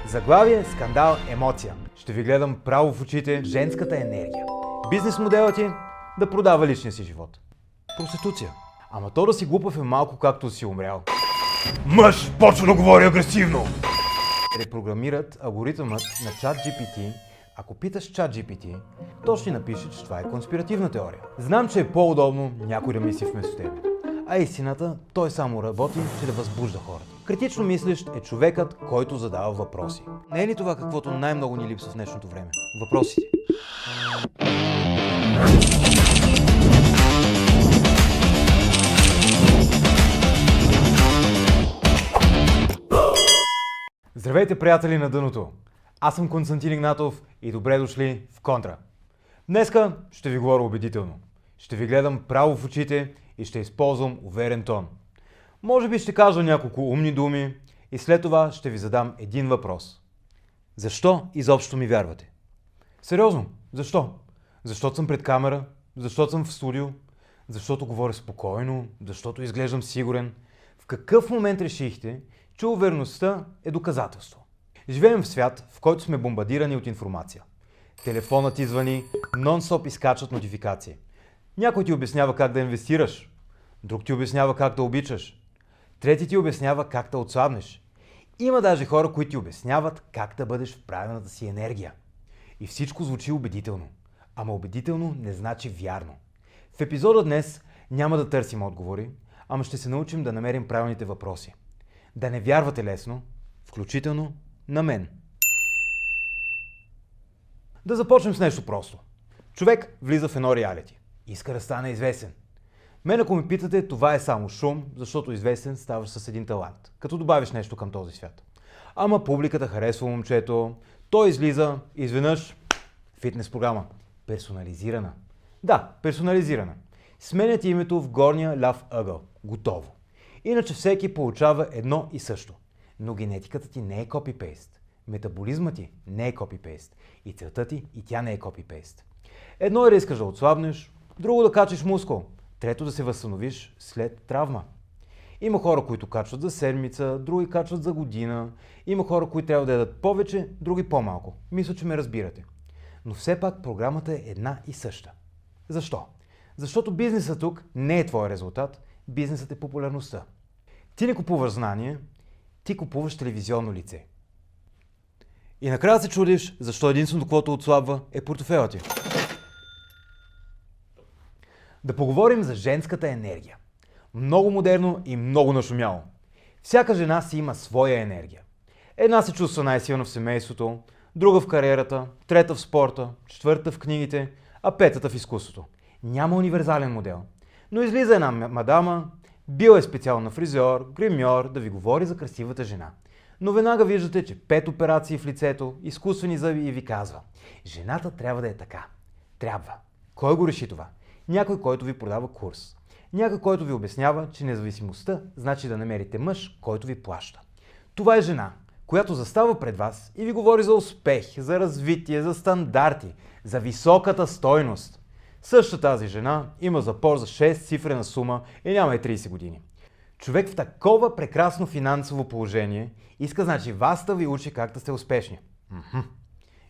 Заглавие, скандал, емоция. Ще ви гледам право в очите женската енергия. Бизнес моделът ти да продава личния си живот. Проституция. Ама то да си глупав е малко както да си умрял. Мъж почва да говори агресивно! Репрограмират алгоритъмът на ChatGPT. Ако питаш ChatGPT, то ще напише, че това е конспиративна теория. Знам, че е по-удобно някой да мисли вместо тебе. А истината, той само работи, че да възбужда хората. Критично мислещ е човекът, който задава въпроси. Не е ли това каквото най-много ни липсва в днешното време? Въпросите. Здравейте, приятели на дъното! Аз съм Константин Игнатов и добре дошли в Контра. Днеска ще ви говоря убедително. Ще ви гледам право в очите и ще използвам уверен тон. Може би ще кажа няколко умни думи и след това ще ви задам един въпрос. Защо изобщо ми вярвате? Сериозно, защо? Защото съм пред камера, защото съм в студио, защото говоря спокойно, защото изглеждам сигурен. В какъв момент решихте, че увереността е доказателство? Живеем в свят, в който сме бомбардирани от информация. Телефонът ти звъни, нон-стоп изкачват нотификации. Някой ти обяснява как да инвестираш, друг ти обяснява как да обичаш, трети ти обяснява как да отслабнеш. Има даже хора, които ти обясняват как да бъдеш в правилната си енергия. И всичко звучи убедително. Ама убедително не значи вярно. В епизода днес няма да търсим отговори, ама ще се научим да намерим правилните въпроси. Да не вярвате лесно, включително на мен. Да започнем с нещо просто. Човек влиза в едно реалити. Иска да стане известен. Мен, ако ме питате, това е само шум, защото известен ставаш с един талант, като добавиш нещо към този свят. Ама публиката харесва момчето, той излиза и изведнъж фитнес програма. Персонализирана. Да, персонализирана. Сменят името в горния ляв ъгъл. Готово. Иначе всеки получава едно и също. Но генетиката ти не е копипейст. Метаболизмът ти не е копипейст. И целта ти и тя не е копипейст. Едно е да искаш да отслабнеш, друго да качиш мускул, трето да се възстановиш след травма. Има хора, които качват за седмица, други качват за година. Има хора, които трябва да ядат повече, други по-малко. Мисля, че ме разбирате. Но все пак програмата е една и съща. Защо? Защото бизнесът тук не е твой резултат, бизнесът е популярността. Ти не купуваш знание, ти купуваш телевизионно лице. И накрая се чудиш, защо единственото, което отслабва, е портфела ти. Да поговорим за женската енергия. Много модерно и много нашумяло. Всяка жена си има своя енергия. Една се чувства най-силна в семейството, друга в кариерата, трета в спорта, четвърта в книгите, а петата в изкуството. Няма универсален модел. Но излиза една мадама, била е специална фризьор, гримьор, да ви говори за красивата жена. Но веднага виждате, че 5 операции в лицето, изкуствени зъби и ви казва: жената трябва да е така. Трябва. Кой го реши това? Някой, който ви продава курс. Някой, който ви обяснява, че независимостта значи да намерите мъж, който ви плаща. Това е жена, която застава пред вас и ви говори за успех, за развитие, за стандарти, за високата стойност. Същата тази жена има запор за 6-цифрена сума и няма и 30 години. Човек в такова прекрасно финансово положение иска, значи, вас да ви учи как да сте успешни.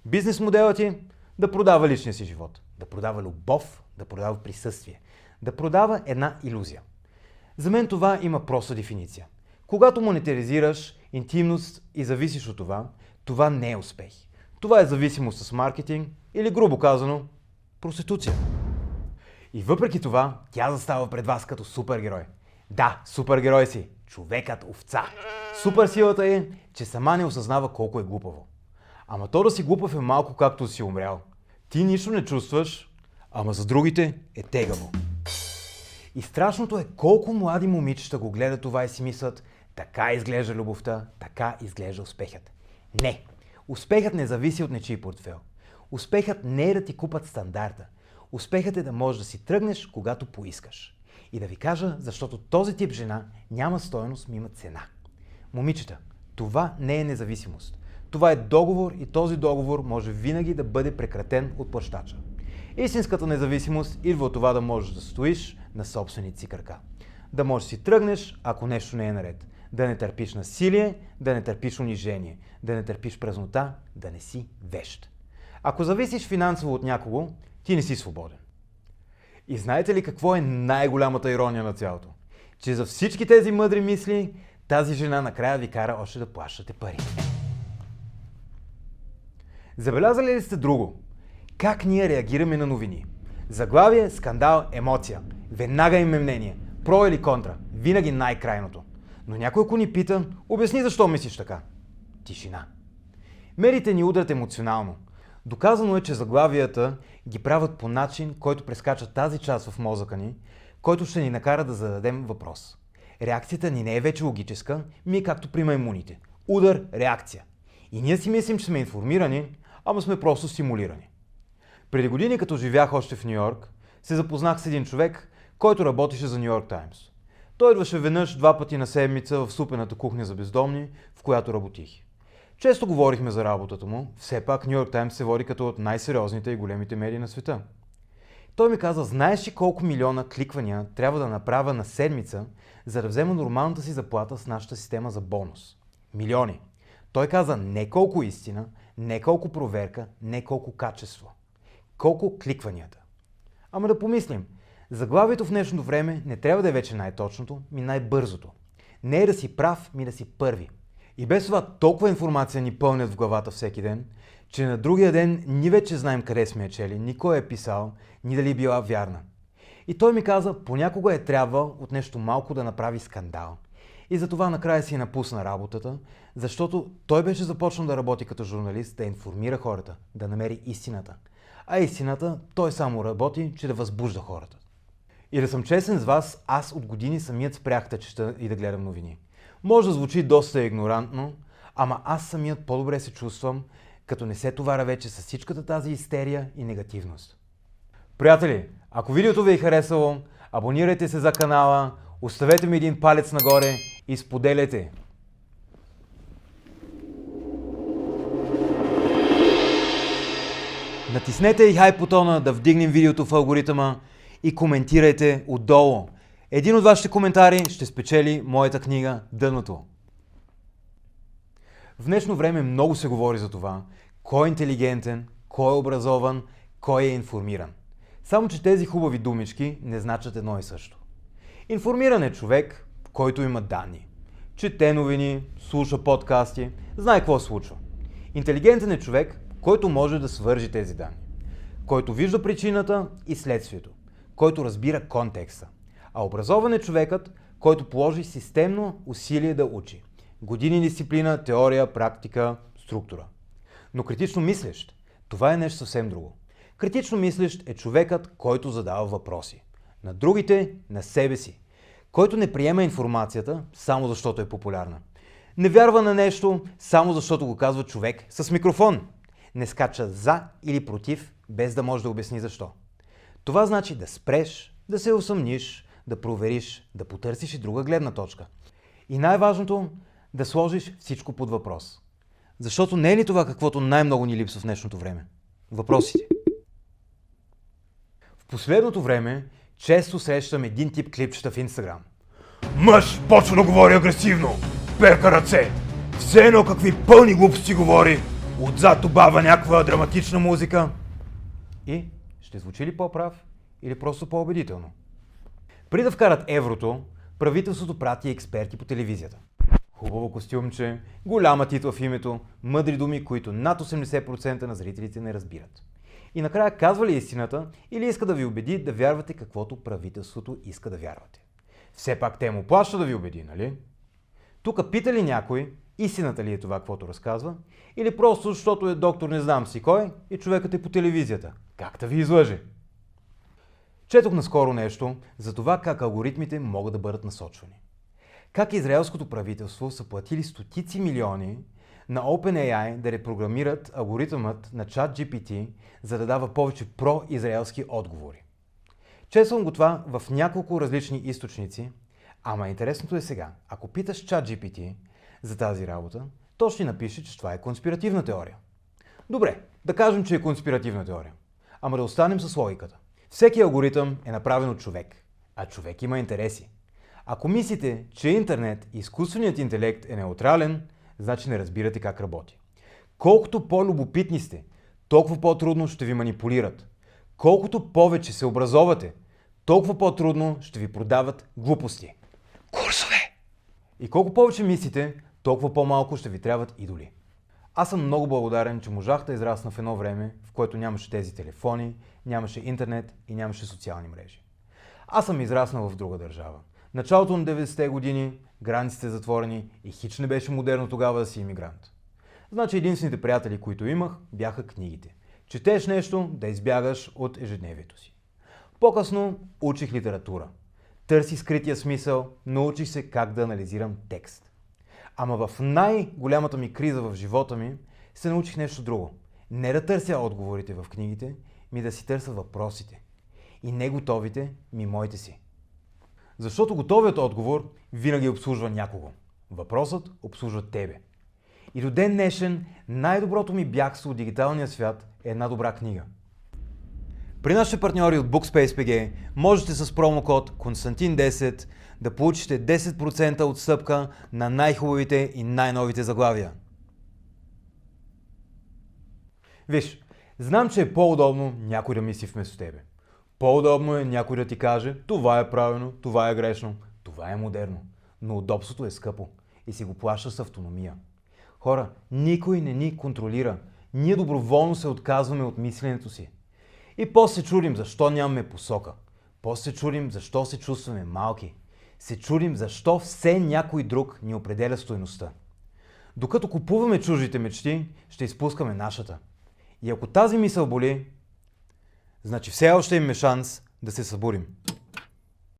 Бизнес моделът ти да продава личния си живот, да продава любов, да продава присъствие, да продава една илюзия. За мен това има проста дефиниция. Когато монетаризираш интимност и зависиш от това, това не е успех. Това е зависимост с маркетинг или, грубо казано, проституция. И въпреки това, тя застава пред вас като супергерой. Да, супергерой си, човекът овца. Суперсилата е, че сама не осъзнава колко е глупаво. Ама то да си глупав е малко както си умрял. Ти нищо не чувстваш, ама за другите е тегаво. И страшното е колко млади момичета го гледат това и си мислят: така изглежда любовта, така изглежда успехът. Не! Успехът не зависи от нечий портфел. Успехът не е да ти купат стандарта. Успехът е да можеш да си тръгнеш, когато поискаш. И да ви кажа, защото този тип жена няма стойност, но има цена. Момичета, това не е независимост. Това е договор и този договор може винаги да бъде прекратен от плащача. Истинската независимост идва от това да можеш да стоиш на собствените си крака. Да можеш да си тръгнеш, ако нещо не е наред. да не търпиш насилие, да не търпиш унижение, да не търпиш празнота, да не си вещ. Ако зависиш финансово от някого, ти не си свободен. И знаете ли какво е най-голямата ирония на цялото? Че за всички тези мъдри мисли, тази жена накрая ви кара още да плащате пари. Забелязали ли сте друго? Как ние реагираме на новини? Заглавие, скандал, емоция. Веднага им е мнение. Про или контра. Винаги най-крайното. Но някой ако ни пита, обясни защо мислиш така. Тишина. Медиите ни удрят емоционално. Доказано е, че заглавията ги правят по начин, който прескача тази част в мозъка ни, който ще ни накара да зададем въпрос. Реакцията ни не е вече логическа, ми е както при маймуните. Удар, реакция. И ние си мислим, че сме информирани, ама сме просто стимулирани. Преди години, като живях още в Ню Йорк, се запознах с един човек, който работеше за Ню Йорк Таймс. Той идваше веднъж 2 пъти на седмица в супената кухня за бездомни, в която работих. Често говорихме за работата му, все пак Ню Йорк Таймс се води като от най-сериозните и големите медии на света. Той ми каза, знаеш ли колко милиона кликвания трябва да направя на седмица, за да взема нормалната си заплата с нашата система за бонус? Милиони. Той каза не колко истина, не колко проверка, не колко качество. Колко кликванията. Ама да помислим. Заглавието в днешното време не трябва да е вече най-точното, ми най-бързото. Не е да си прав, ми да си първи. И без това толкова информация ни пълнят в главата всеки ден, че на другия ден ни вече знаем къде сме я чели, ни кой е писал, ни дали била вярна. И той ми каза, понякога е трябвал от нещо малко да направи скандал. И затова накрая си напусна работата, защото той беше започнал да работи като журналист, да информира хората, да намери истината. А истината той само работи, че да възбужда хората. И да съм честен с вас, аз от години самият спрях да чета и да гледам новини. Може да звучи доста игнорантно, ама аз самият по-добре се чувствам, като не се товаря вече с всичката тази истерия и негативност. Приятели, ако видеото ви е харесало, абонирайте се за канала, оставете ми един палец нагоре и споделяйте. Натиснете и хайп бутона да вдигнем видеото в алгоритъма и коментирайте отдолу. Един от вашите коментари ще спечели моята книга "Дъното". В днешно време много се говори за това, кой е интелигентен, кой е образован, кой е информиран. Само че тези хубави думички не значат едно и също. Информиран е човек, който има данни. Чете новини, слуша подкасти, знае какво се случва. Интелигентен е човек, който може да свържи тези данни. Който вижда причината и следствието. Който разбира контекста. А образован е човекът, който положи системно усилие да учи. Години дисциплина, теория, практика, структура. Но критично мислещ, това е нещо съвсем друго. Критично мислещ е човекът, който задава въпроси. На другите, на себе си. Който не приема информацията само защото е популярна. Не вярва на нещо само защото го казва човек с микрофон. Не скача за или против, без да може да обясни защо. Това значи да спреш, да се усъмниш, да провериш, да потърсиш и друга гледна точка. И най-важното, да сложиш всичко под въпрос. Защото не е ли това каквото най-много ни липсва в днешното време? Въпросите. В последното време често срещам един тип клипчета в Инстаграм. Мъж почва да говори агресивно, перка ръце, все едно какви пълни глупости говори, отзад обава някаква драматична музика. И ще звучи ли по-прав или просто по-убедително? Преди да вкарат еврото, правителството прати експерти по телевизията. Хубаво костюмче, голяма титла в името, мъдри думи, които над 80% на зрителите не разбират. И накрая казва ли истината или иска да ви убеди да вярвате каквото правителството иска да вярвате? Все пак те му плаща да ви убеди, нали? Тук пита ли някой истината ли е това, каквото разказва, или просто защото е доктор не знам си кой и човекът е по телевизията? Как да ви излъже? Четох наскоро нещо за това как алгоритмите могат да бъдат насочвани. Как израелското правителство са платили стотици милиони на OpenAI да репрограмират алгоритъмът на ChatGPT, за да дава повече про-израелски отговори. Чесвам го това в няколко различни източници, ама интересното е сега. Ако питаш ChatGPT за тази работа, то ще напише, че това е конспиративна теория. Добре, да кажем, че е конспиративна теория. Ама да останем с логиката. Всеки алгоритъм е направен от човек, а човек има интереси. Ако мислите, че интернет и изкуственият интелект е неутрален, значи не разбирате как работи. Колкото по-любопитни сте, толкова по-трудно ще ви манипулират. Колкото повече се образовате, толкова по-трудно ще ви продават глупости. Курсове! И колко повече мислите, толкова по-малко ще ви трябват идоли. Аз съм много благодарен, че можах да израсна в едно време, в което нямаше тези телефони, нямаше интернет и нямаше социални мрежи. Аз съм израснал в друга държава. Началото на 90-те години, границите затворени и хич не беше модерно тогава да си имигрант. Значи единствените приятели, които имах, бяха книгите. Четеш нещо, да избягаш от ежедневието си. По-късно учих литература. Търси скрития смисъл, научих се как да анализирам текст. Ама в най-голямата ми криза в живота ми се научих нещо друго. Не да търся отговорите в книгите, ми да си търся въпросите. И не готовите, ми моите си. Защото готовият отговор винаги обслужва някого. Въпросът обслужва тебе. И до ден днешен най-доброто ми бягство от дигиталния свят е една добра книга. При нашите партньори от BookSpace.bg можете с промокод Константин10 да получите 10% отстъпка на най-хубавите и най-новите заглавия. Виж, знам, че е по-удобно някой да мисли вместо тебе. По-удобно е някой да ти каже, това е правилно, това е грешно, това е модерно. Но удобството е скъпо и си го плаща с автономия. Хора, никой не ни контролира. Ние доброволно се отказваме от мисленето си. И после се чудим защо нямаме посока. После се чудим защо се чувстваме малки. Се чудим защо все някой друг ни определя стойността. Докато купуваме чуждите мечти, ще изпускаме нашата. И ако тази мисъл боли, значи все още имаме шанс да се събудим.